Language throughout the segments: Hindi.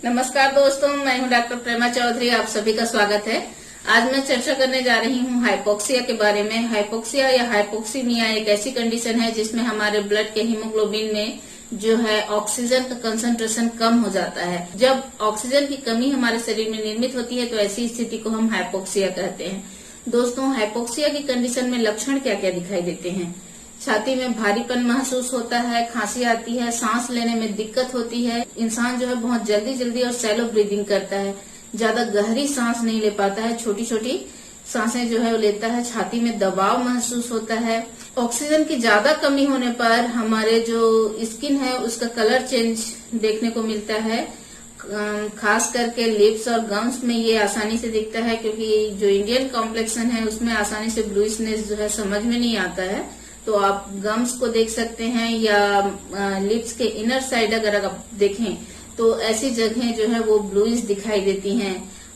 नमस्कार दोस्तों, मैं हूं डॉक्टर प्रेमा चौधरी। आप सभी का स्वागत है। आज मैं चर्चा करने जा रही हूं हाइपोक्सिया के बारे में। हाइपोक्सिया या हाइपोक्सीमिया एक ऐसी कंडीशन है जिसमें हमारे ब्लड के हीमोग्लोबिन में जो है ऑक्सीजन का कंसंट्रेशन कम हो जाता है। जब ऑक्सीजन की कमी हमारे शरीर में निर्मित होती है तो ऐसी स्थिति को हम हाइपोक्सिया कहते हैं। दोस्तों, हाइपोक्सिया की कंडीशन में लक्षण क्या क्या दिखाई देते हैं? छाती में भारीपन महसूस होता है, खांसी आती है, सांस लेने में दिक्कत होती है, इंसान जो है बहुत जल्दी जल्दी और सैलो ब्रीदिंग करता है, ज्यादा गहरी सांस नहीं ले पाता है, छोटी छोटी सांसें जो है वो लेता है, छाती में दबाव महसूस होता है। ऑक्सीजन की ज्यादा कमी होने पर हमारे जो स्किन है उसका कलर चेंज देखने को मिलता है। खास करके लिप्स और गम्स में ये आसानी से दिखता है, क्योंकि जो इंडियन कॉम्प्लेक्शन है उसमें आसानी से ब्लूइशनेस जो है समझ में नहीं आता है। तो आप गम्स को देख सकते हैं या लिप्स के इनर साइड अगर आप देखें तो ऐसी जगहें जो है वो ब्लूइश दिखाई देती हैं।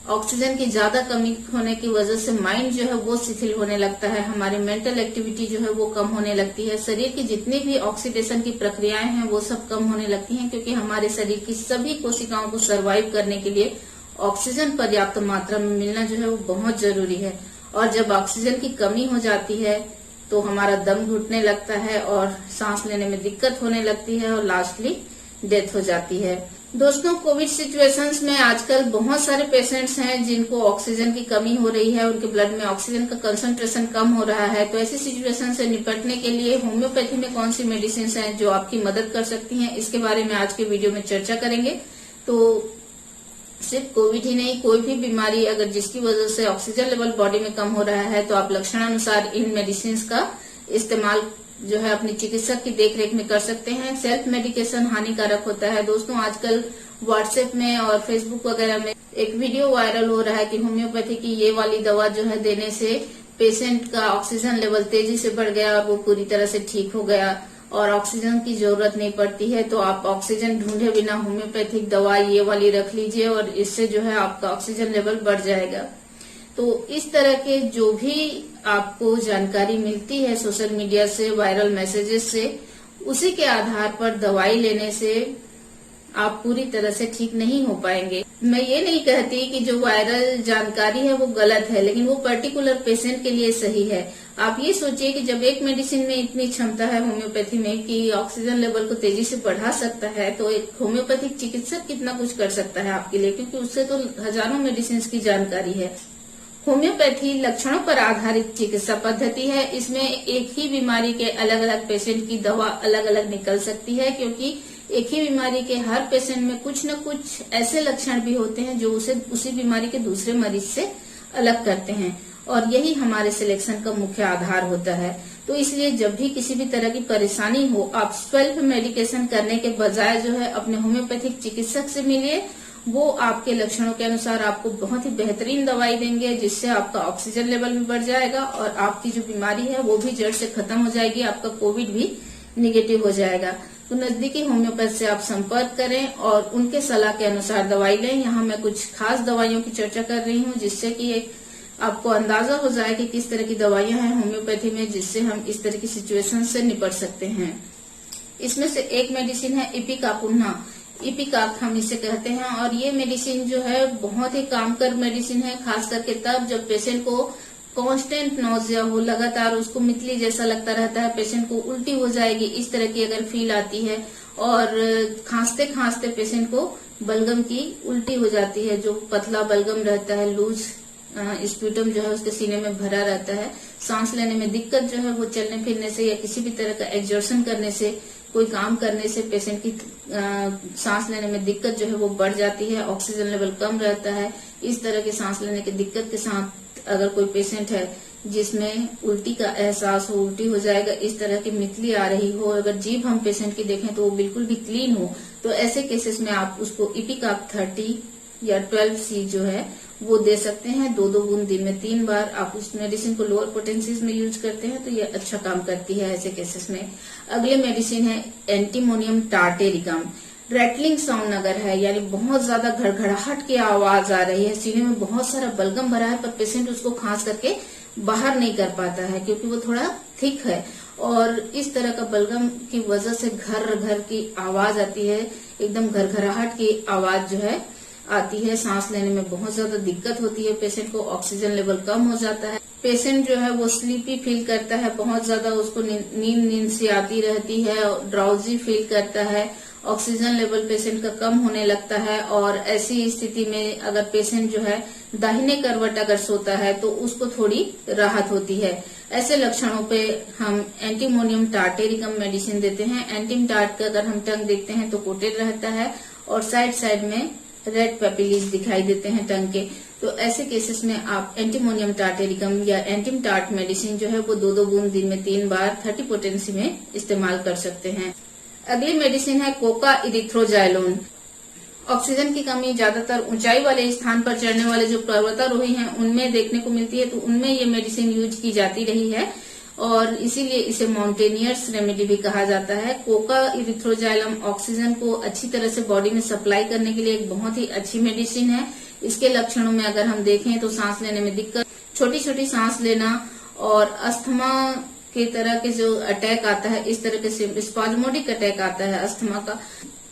ऑक्सीजन की ज्यादा कमी होने की वजह से माइंड जो है वो शिथिल होने लगता है, हमारी मेंटल एक्टिविटी जो है वो कम होने लगती है, शरीर की जितनी भी ऑक्सीडेशन की प्रक्रियाएं हैं वो सब कम होने लगती हैं, क्योंकि हमारे शरीर की सभी कोशिकाओं को सर्वाइव करने के लिए ऑक्सीजन पर्याप्त मात्रा में मिलना जो है वो बहुत जरूरी है। और जब ऑक्सीजन की कमी हो जाती है तो हमारा दम घुटने लगता है और सांस लेने में दिक्कत होने लगती है और लास्टली डेथ हो जाती है। दोस्तों, कोविड सिचुएशंस में आजकल बहुत सारे पेशेंट्स हैं जिनको ऑक्सीजन की कमी हो रही है, उनके ब्लड में ऑक्सीजन का कंसंट्रेशन कम हो रहा है। तो ऐसी सिचुएशन से निपटने के लिए होम्योपैथी में कौन सी मेडिसिन हैं जो आपकी मदद कर सकती हैं, इसके बारे में आज के वीडियो में चर्चा करेंगे। तो सिर्फ कोविड ही नहीं, कोई भी बीमारी अगर जिसकी वजह से ऑक्सीजन लेवल बॉडी में कम हो रहा है तो आप लक्षणानुसार इन मेडिसिन का इस्तेमाल जो है अपने चिकित्सक की देखरेख में कर सकते हैं। सेल्फ मेडिकेशन हानिकारक होता है। दोस्तों, आजकल व्हाट्सएप में और फेसबुक वगैरह में एक वीडियो वायरल हो रहा है कि होम्योपैथी की ये वाली दवा जो है देने से पेशेंट का ऑक्सीजन लेवल तेजी से बढ़ गया और वो पूरी तरह से ठीक हो गया और ऑक्सीजन की जरूरत नहीं पड़ती है। तो आप ऑक्सीजन ढूंढे बिना होम्योपैथिक दवा ये वाली रख लीजिए और इससे जो है आपका ऑक्सीजन लेवल बढ़ जाएगा। तो इस तरह के जो भी आपको जानकारी मिलती है सोशल मीडिया से, वायरल मैसेजेस से, उसी के आधार पर दवाई लेने से आप पूरी तरह से ठीक नहीं हो पाएंगे। मैं ये नहीं कहती कि जो वायरल जानकारी है वो गलत है, लेकिन वो पर्टिकुलर पेशेंट के लिए सही है। आप ये सोचिए कि जब एक मेडिसिन में इतनी क्षमता है होम्योपैथी में कि ऑक्सीजन लेवल को तेजी से बढ़ा सकता है, तो एक होम्योपैथिक चिकित्सक कितना कुछ कर सकता है आपके लिए, क्योंकि उससे तो हजारों मेडिसिन की जानकारी है। होम्योपैथी लक्षणों पर आधारित चिकित्सा पद्धति है। इसमें एक ही बीमारी के अलग अलग पेशेंट की दवा अलग अलग निकल सकती है, क्योंकि एक ही बीमारी के हर पेशेंट में कुछ न कुछ ऐसे लक्षण भी होते हैं जो उसे उसी बीमारी के दूसरे मरीज से अलग करते हैं, और यही हमारे सिलेक्शन का मुख्य आधार होता है। तो इसलिए जब भी किसी भी तरह की परेशानी हो, आप सेल्फ मेडिकेशन करने के बजाय जो है अपने होम्योपैथिक चिकित्सक से मिलिए। वो आपके लक्षणों के अनुसार आपको बहुत ही बेहतरीन दवाई देंगे, जिससे आपका ऑक्सीजन लेवल भी बढ़ जाएगा और आपकी जो बीमारी है वो भी जड़ से खत्म हो जाएगी, आपका कोविड भी निगेटिव हो जाएगा। तो नजदीकी होम्योपैथ से आप संपर्क करें और उनके सलाह के अनुसार दवाई लें। यहाँ मैं कुछ खास दवाइयों की चर्चा कर रही हूँ, जिससे कि आपको अंदाजा हो जाए कि किस तरह की दवाइयां हैं होम्योपैथी में, जिससे हम इस तरह की सिचुएशन से निपट सकते हैं। इसमें से एक मेडिसिन है इपिकापुन्हा, इपिकाक हम इसे कहते हैं, और ये मेडिसिन जो है बहुत ही कामकर मेडिसिन है, खास करके तब जब पेशेंट को कांस्टेंट नोजिया हो, लगातार उसको मितली जैसा लगता रहता है, पेशेंट को उल्टी हो जाएगी इस तरह की अगर फील आती है, और खांसते खांसते पेशेंट को बलगम की उल्टी हो जाती है, जो पतला बलगम रहता है, लूज स्प्यूटम जो है उसके सीने में भरा रहता है, सांस लेने में दिक्कत जो है वो चलने फिरने से या किसी भी तरह का एक्सर्शन करने से, कोई काम करने से पेशेंट की सांस लेने में दिक्कत जो है वो बढ़ जाती है, ऑक्सीजन लेवल कम रहता है। इस तरह की सांस लेने की दिक्कत के साथ अगर कोई पेशेंट है जिसमें उल्टी का एहसास हो, उल्टी हो जाएगा, इस तरह की मितली आ रही हो, अगर जीभ हम पेशेंट की देखें तो वो बिल्कुल भी क्लीन हो, तो ऐसे केसेस में आप उसको इपिकाक 30 या 12C जो है वो दे सकते हैं। 2-2 बूंद दिन में 3 बार आप उस मेडिसिन को लोअर पोटेंसीज में यूज करते हैं तो ये अच्छा काम करती है ऐसे केसेस में। अगले मेडिसिन है एंटीमोनियम टार्टेरिकम। रैटलिंग साउंड अगर है, यानी बहुत ज्यादा घड़घड़ाहट की आवाज आ रही है, सीने में बहुत सारा बलगम भरा है पर पेशेंट उसको खांस करके बाहर नहीं कर पाता है क्योंकि वो थोड़ा थिक है, और इस तरह का बलगम की वजह से घर घर की आवाज आती है, एकदम घरघराहट की आवाज जो है आती है। सांस लेने में बहुत ज्यादा दिक्कत होती है, पेशेंट को ऑक्सीजन लेवल कम हो जाता है, पेशेंट जो है वो स्लीपी फील करता है, बहुत ज्यादा उसको नींद सी आती रहती है, ड्राउजी फील करता है, ऑक्सीजन लेवल पेशेंट का कम होने लगता है। और ऐसी स्थिति में अगर पेशेंट जो है दाहिने करवट अगर सोता है तो उसको थोड़ी राहत होती है। ऐसे लक्षणों पे हम एंटीमोनियम टार्टेरिकम मेडिसिन देते हैं। एंटीम टार्ट का अगर हम टंग देखते हैं तो कोटेड रहता है और साइड में रेड पेपिलीज दिखाई देते हैं टंग के। तो ऐसे केसेस में आप एंटीमोनियम टार्टेरिकम या एंटीम टार्ट मेडिसिन जो है वो 2-2 बूंद दिन में 3 बार 30 पोटेंसी में इस्तेमाल कर सकते हैं। अगली मेडिसिन है कोका इरिथ्रोजाइलोन। ऑक्सीजन की कमी ज्यादातर ऊंचाई वाले स्थान पर चढ़ने वाले जो पर्वतारोही हैं उनमें देखने को मिलती है, तो उनमें ये मेडिसिन यूज की जाती रही है और इसीलिए इसे माउंटेनियर्स रेमेडी भी कहा जाता है। कोका इरिथ्रोजाइलम ऑक्सीजन को अच्छी तरह से बॉडी में सप्लाई करने के लिए एक बहुत ही अच्छी मेडिसिन है। इसके लक्षणों में अगर हम देखें तो सांस लेने में दिक्कत, छोटी छोटी सांस लेना और अस्थमा के तरह के जो अटैक आता है, इस तरह के स्पाज्मोडिक अटैक आता है अस्थमा का।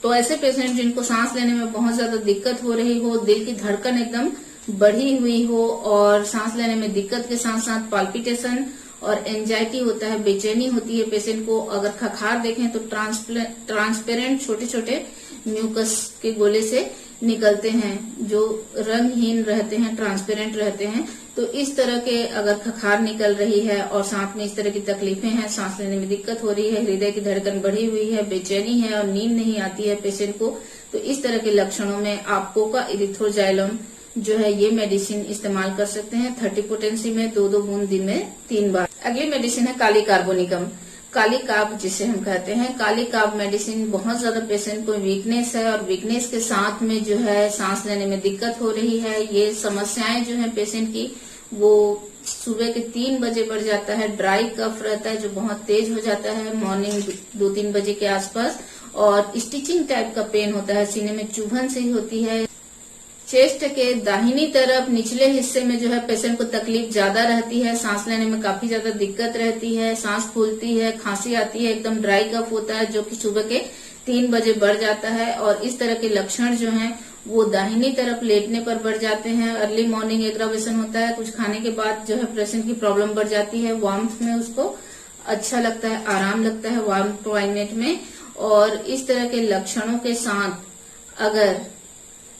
तो ऐसे पेशेंट जिनको सांस लेने में बहुत ज्यादा दिक्कत हो रही हो, दिल की धड़कन एकदम बढ़ी हुई हो और सांस लेने में दिक्कत के साथ साथ पाल्पिटेशन और एंजाइटी होता है, बेचैनी होती है पेशेंट को। अगर खखार देखें तो ट्रांसपेरेंट छोटे छोटे म्यूकस के गोले से निकलते हैं जो रंगहीन रहते हैं, ट्रांसपेरेंट रहते हैं। तो इस तरह के अगर खखार निकल रही है और साथ में इस तरह की तकलीफें हैं, सांस लेने में दिक्कत हो रही है, हृदय की धड़कन बढ़ी हुई है, बेचैनी है और नींद नहीं आती है पेशेंट को, तो इस तरह के लक्षणों में आप कोका इरिथ्रोजाइलम जो है ये मेडिसिन इस्तेमाल कर सकते हैं 30 पोटेंसी में 2-2 बूंद दिन में 3 बार। अगली मेडिसिन है काली कार्बोनिकम। काली काब जिसे हम कहते हैं, काली काब मेडिसिन बहुत ज्यादा पेशेंट को वीकनेस है और वीकनेस के साथ में जो है सांस लेने में दिक्कत हो रही है। ये समस्याएं जो है पेशेंट की वो सुबह के 3 बजे बढ़ जाता है, ड्राई कफ रहता है जो बहुत तेज हो जाता है मॉर्निंग 2-3 बजे के आसपास, और स्टिचिंग टाइप का पेन होता है, सीने में चुभन सी होती है। चेस्ट के दाहिनी तरफ निचले हिस्से में जो है पेशेंट को तकलीफ ज्यादा रहती है, सांस लेने में काफी ज्यादा दिक्कत रहती है, सांस फूलती है, खांसी आती है, एकदम ड्राई कफ होता है जो कि सुबह के 3 बजे बढ़ जाता है। और इस तरह के लक्षण जो हैं वो दाहिनी तरफ लेटने पर बढ़ जाते हैं। अर्ली मॉर्निंग एग्रावेशन होता है, कुछ खाने के बाद जो है पेशेंट की प्रॉब्लम बढ़ जाती है, वार्मथ में उसको अच्छा लगता है, आराम लगता है वार्म क्लाइमेट में। और इस तरह के लक्षणों के साथ अगर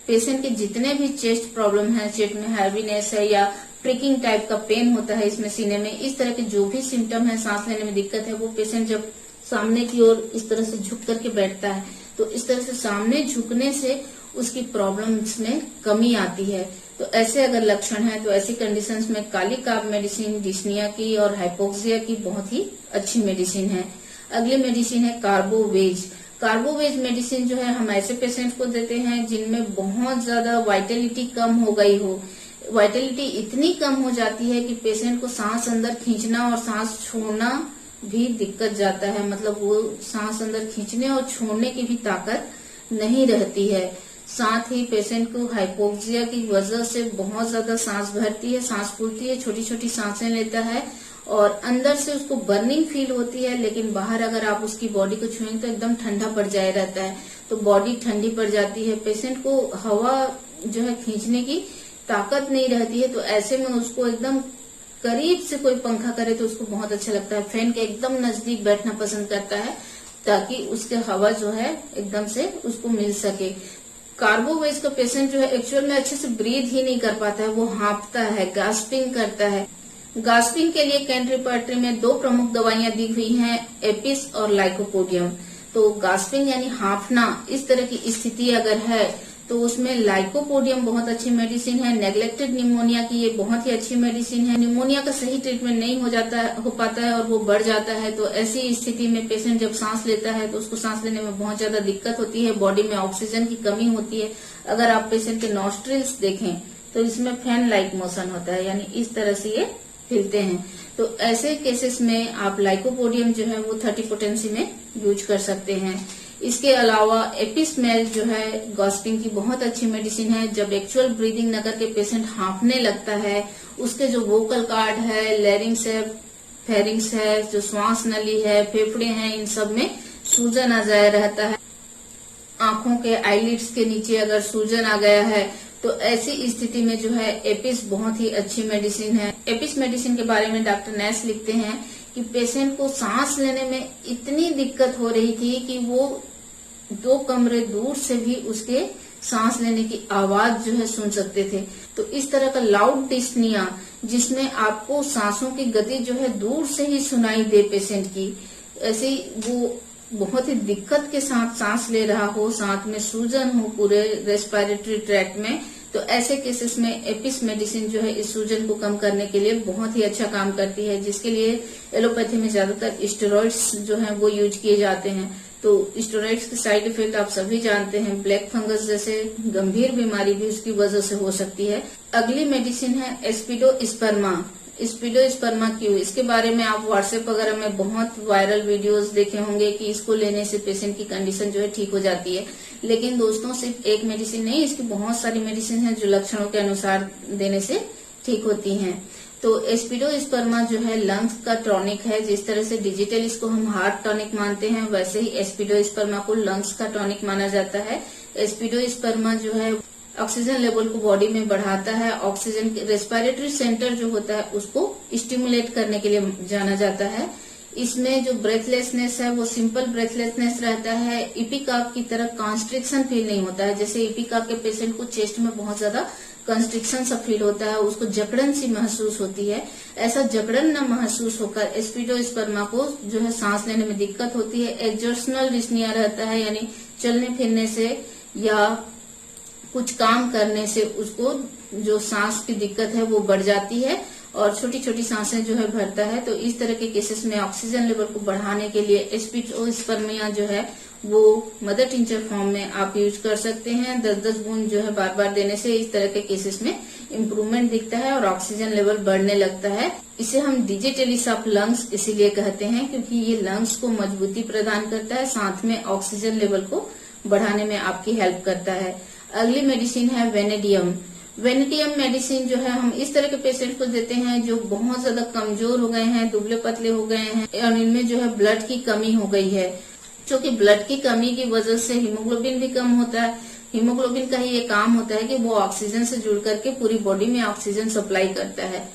पेशेंट के जितने भी चेस्ट प्रॉब्लम है, चेस्ट में हैवीनेस है या प्रिकिंग टाइप का पेन होता है इसमें सीने में, इस तरह के जो भी सिम्टम है, सांस लेने में दिक्कत है, वो पेशेंट जब सामने की ओर इस तरह से झुक करके बैठता है तो इस तरह से सामने झुकने से उसकी प्रॉब्लम्स में कमी आती है। तो ऐसे अगर लक्षण है तो ऐसी कंडीशंस में काली काब मेडिसिन डिस्निया की और हाइपोक्सिया की बहुत ही अच्छी मेडिसिन है। अगली मेडिसिन है कार्बोवेज। कार्बोवेज मेडिसिन जो है हम ऐसे पेशेंट्स को देते हैं जिनमें बहुत ज्यादा वाइटलिटी कम हो गई हो। वाइटलिटी इतनी कम हो जाती है कि पेशेंट को सांस अंदर खींचना और सांस छोड़ना भी दिक्कत जाता है, मतलब वो सांस अंदर खींचने और छोड़ने की भी ताकत नहीं रहती है। साथ ही पेशेंट को हाइपोक्सिया की वजह से बहुत ज्यादा सांस भरती है, सांस फूलती है, छोटी छोटी सांसें लेता है और अंदर से उसको बर्निंग फील होती है, लेकिन बाहर अगर आप उसकी बॉडी को छुएंगे तो एकदम ठंडा पड़ जाए रहता है, तो बॉडी ठंडी पड़ जाती है, पेशेंट को हवा जो है खींचने की ताकत नहीं रहती है। तो ऐसे में उसको एकदम करीब से कोई पंखा करे तो उसको बहुत अच्छा लगता है, फैन के एकदम नजदीक बैठना पसंद करता है ताकि उसके हवा जो है एकदम से उसको मिल सके। कार्बोवेज का पेशेंट जो है एक्चुअल में अच्छे से ब्रीथ ही नहीं कर पाता है, वो हाँफता है, गास्पिंग करता है। गास्पिंग के लिए कैंट रिपर्टरी में 2 प्रमुख दवाइयां दी हुई हैं, एपिस और लाइकोपोडियम। तो गास्पिंग यानी हाँफना, इस तरह की स्थिति अगर है तो उसमें लाइकोपोडियम बहुत अच्छी मेडिसिन है। नेग्लेक्टेड निमोनिया की ये बहुत ही अच्छी मेडिसिन है। निमोनिया का सही ट्रीटमेंट नहीं हो पाता है और वो बढ़ जाता है, तो ऐसी स्थिति में पेशेंट जब सांस लेता है तो उसको सांस लेने में बहुत ज्यादा दिक्कत होती है, बॉडी में ऑक्सीजन की कमी होती है। अगर आप पेशेंट के नॉस्ट्रिल्स देखें तो इसमें फैन लाइक मोशन होता है, यानी इस तरह से ये हिलते हैं। तो ऐसे केसेस में आप लाइकोपोडियम जो है वो 30 पोटेंसी में यूज कर सकते हैं। इसके अलावा एपिसमेल जो है गास्पिंग की बहुत अच्छी मेडिसिन है। जब एक्चुअल ब्रीदिंग न करके पेशेंट हाँफने लगता है, उसके जो वोकल कार्ड है, लैरिंग्स है, फेरिंग्स है, जो श्वास नली है, फेफड़े हैं, इन सब में सूजन आ जाया रहता है। आंखों के आईलिड्स के नीचे अगर सूजन आ गया है तो ऐसी स्थिति में जो है एपिस बहुत ही अच्छी मेडिसिन है। एपिस मेडिसिन के बारे में डॉक्टर नैस लिखते हैं कि पेशेंट को सांस लेने में इतनी दिक्कत हो रही थी कि वो 2 कमरे दूर से भी उसके सांस लेने की आवाज जो है सुन सकते थे। तो इस तरह का लाउड डिस्निया, जिसमें आपको सांसों की गति जो है दूर से ही सुनाई दे पेशेंट की, ऐसे वो बहुत ही दिक्कत के साथ सांस ले रहा हो, साथ में सूजन हो पूरे रेस्पिरेटरी ट्रैक्ट में, तो ऐसे केसेस में एपिस मेडिसिन जो है इस सूजन को कम करने के लिए बहुत ही अच्छा काम करती है, जिसके लिए एलोपैथी में ज्यादातर स्टेरॉइड्स जो है वो यूज किए जाते हैं। तो स्टेरॉइड्स के साइड इफेक्ट आप सभी जानते हैं, ब्लैक फंगस जैसे गंभीर बीमारी भी उसकी वजह से हो सकती है। अगली मेडिसिन है एस्पिडोस्पर्मा। एस्पिडोस्पर्मा क्यों, इसके बारे में आप व्हाट्सएप वगैरह में बहुत वायरल वीडियोस देखे होंगे कि इसको लेने से पेशेंट की कंडीशन जो है ठीक हो जाती है। लेकिन दोस्तों, सिर्फ एक मेडिसिन नहीं, इसकी बहुत सारी मेडिसिन है जो लक्षणों के अनुसार देने से ठीक होती हैं। तो एस्पिडोस्पर्मा जो है लंग्स का टॉनिक है। जिस तरह से डिजिटल इसको हम हार्ट टॉनिक मानते हैं, वैसे ही एस्पिडोस्पर्मा को लंग्स का टॉनिक माना जाता है। एस्पिडोस्पर्मा जो है ऑक्सीजन लेवल को बॉडी में बढ़ाता है, ऑक्सीजन रेस्पिरेटरी सेंटर जो होता है उसको स्टिमुलेट करने के लिए जाना जाता है। इसमें जो ब्रेथलेसनेस है वो सिंपल ब्रेथलेसनेस रहता है। इपिकाप की तरह कॉन्स्ट्रिक्शन फील नहीं होता है। जैसे इपिकाप के पेशेंट को चेस्ट में बहुत ज्यादा कंस्ट्रिक्शन सा फील होता है, उसको जकड़न सी महसूस होती है, ऐसा जकड़न न महसूस होकर एस्पिडोस्पर्मा को जो है सांस लेने में दिक्कत होती है। एक्सर्शनल डिस्निया रहता है, यानी चलने फिरने से या कुछ काम करने से उसको जो सांस की दिक्कत है वो बढ़ जाती है और छोटी छोटी सांसें जो है भरता है। तो इस तरह के केसेस में ऑक्सीजन लेवल को बढ़ाने के लिए एस्पिडोस्पर्मा जो है वो मदर टिंचर फॉर्म में आप यूज कर सकते हैं। 10-10 बूंद जो है बार बार देने से इस तरह के केसेस में इम्प्रूवमेंट दिखता है और ऑक्सीजन लेवल बढ़ने लगता है। इसे हम डिजिटलिस ऑफ लंग्स इसीलिए कहते हैं क्योंकि ये लंग्स को मजबूती प्रदान करता है, साथ में ऑक्सीजन लेवल को बढ़ाने में आपकी हेल्प करता है। अगली मेडिसिन है वेनेडियम। वेनेडियम मेडिसिन जो है हम इस तरह के पेशेंट को देते हैं जो बहुत ज्यादा कमजोर हो गए हैं, दुबले पतले हो गए हैं और इनमें जो है ब्लड की कमी हो गई है। क्योंकि ब्लड की कमी की वजह से हीमोग्लोबिन भी कम होता है। हीमोग्लोबिन का ही ये काम होता है कि वो ऑक्सीजन से जुड़ करके पूरी बॉडी में ऑक्सीजन सप्लाई करता है।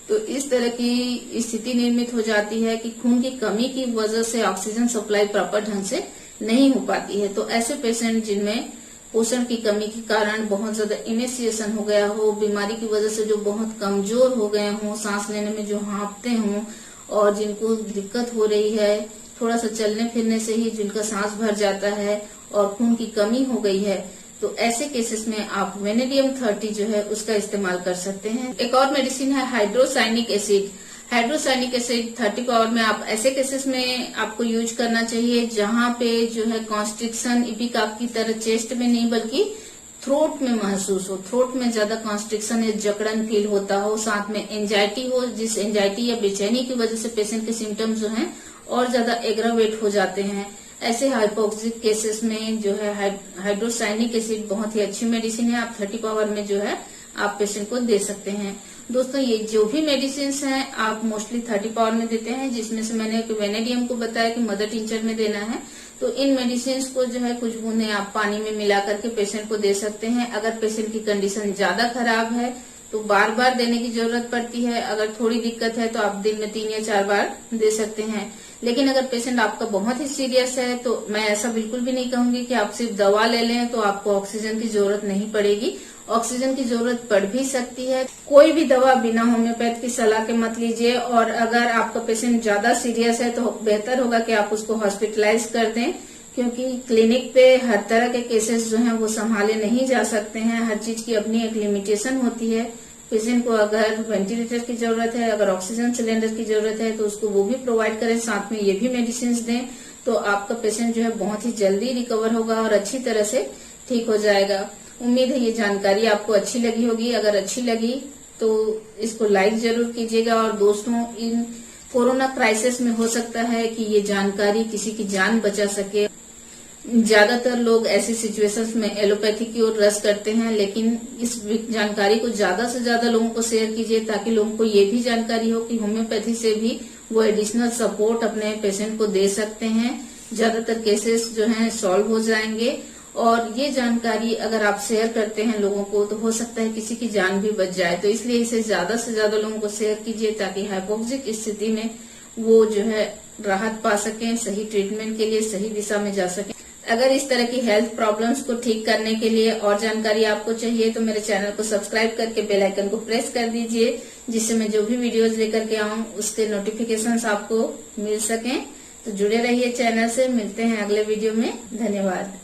तो इस तरह की स्थिति निर्मित हो जाती है कि खून की कमी की वजह से ऑक्सीजन सप्लाई प्रॉपर ढंग से नहीं हो पाती है। तो ऐसे पेशेंट जिनमें पोषण की कमी के कारण बहुत ज्यादा इमेसिएशन हो गया हो, बीमारी की वजह से जो बहुत कमजोर हो गए हों, सांस लेने में जो हाँफते हों और जिनको दिक्कत हो रही है, थोड़ा सा चलने फिरने से ही जिनका सांस भर जाता है और खून की कमी हो गई है, तो ऐसे केसेस में आप वेनेडियम 30 जो है उसका इस्तेमाल कर सकते हैं। एक और मेडिसिन है hydrocyanic acid. Hydrocyanic acid 30 power में आप ऐसे केसेस में आपको यूज करना चाहिए जहां पे जो है कॉन्स्ट्रिक्शन इपिकाप की तरह चेस्ट में नहीं बल्कि थ्रोट में महसूस हो, थ्रोट में ज्यादा कॉन्स्ट्रिक्शन या जकड़न फील होता हो, साथ में एंजाइटी हो, जिस एंजाइटी या बेचैनी की वजह से पेशेंट के सिम्टम्स जो हैं और ज्यादा एग्रावेट हो जाते हैं। ऐसे हाइपोक्सिक केसेस में जो है हाइड्रोसाइनिक एसिड बहुत ही अच्छी मेडिसिन है। आप 30 पावर में जो है आप पेशेंट को दे सकते हैं। दोस्तों, ये जो भी मेडिसिन हैं आप मोस्टली 30 पावर में देते हैं, जिसमें से मैंने वेनेडियम को बताया कि मदर टिंचर में देना है। तो इन मेडिसिन को जो है कुछ बूंदें आप पानी में मिला करके पेशेंट को दे सकते हैं। अगर पेशेंट की कंडीशन ज्यादा खराब है तो बार बार देने की जरूरत पड़ती है। अगर थोड़ी दिक्कत है तो आप दिन में 3 या 4 बार दे सकते हैं। लेकिन अगर पेशेंट आपका बहुत ही सीरियस है तो मैं ऐसा बिल्कुल भी नहीं कहूंगी कि आप सिर्फ दवा ले लें तो आपको ऑक्सीजन की जरूरत नहीं पड़ेगी। ऑक्सीजन की जरूरत पड़ भी सकती है। कोई भी दवा बिना होम्योपैथ की सलाह के मत लीजिए, और अगर आपका पेशेंट ज्यादा सीरियस है तो बेहतर होगा कि आप उसको हॉस्पिटलाइज कर दें, क्योंकि क्लिनिक पे हर तरह के केसेस जो हैं वो संभाले नहीं जा सकते हैं। हर चीज की अपनी एक लिमिटेशन होती है। पेशेंट को अगर वेंटिलेटर की जरूरत है, अगर ऑक्सीजन सिलेंडर की जरूरत है तो उसको वो भी प्रोवाइड करें, साथ में ये भी मेडिसिन दें, तो आपका पेशेंट जो है बहुत ही जल्दी रिकवर होगा और अच्छी तरह से ठीक हो जाएगा। उम्मीद है ये जानकारी आपको अच्छी लगी होगी। अगर अच्छी लगी तो इसको लाइक जरूर कीजिएगा। और दोस्तों, इन कोरोना क्राइसिस में हो सकता है कि ये जानकारी किसी की जान बचा सके। ज्यादातर लोग ऐसी सिचुएशंस में एलोपैथी की ओर रस करते हैं, लेकिन इस जानकारी को ज्यादा से ज्यादा लोगों को शेयर कीजिए ताकि लोगों को ये भी जानकारी हो कि होम्योपैथी से भी वो एडिशनल सपोर्ट अपने पेशेंट को दे सकते हैं। ज्यादातर केसेस जो हैं सॉल्व हो जाएंगे। और ये जानकारी अगर आप शेयर करते हैं लोगों को तो हो सकता है किसी की जान भी बच जाए। तो इसलिए इसे ज्यादा से ज्यादा लोगों को शेयर कीजिए ताकि हाइपोक्सिक स्थिति में वो जो है राहत पा सकें, सही ट्रीटमेंट के लिए सही दिशा में जा सकें। अगर इस तरह की हेल्थ प्रॉब्लम्स को ठीक करने के लिए और जानकारी आपको चाहिए तो मेरे चैनल को सब्सक्राइब करके बेल आइकन को प्रेस कर दीजिए, जिससे मैं जो भी वीडियोस लेकर के आऊं उसके नोटिफिकेशंस आपको मिल सकें। तो जुड़े रहिए चैनल से। मिलते हैं अगले वीडियो में। धन्यवाद।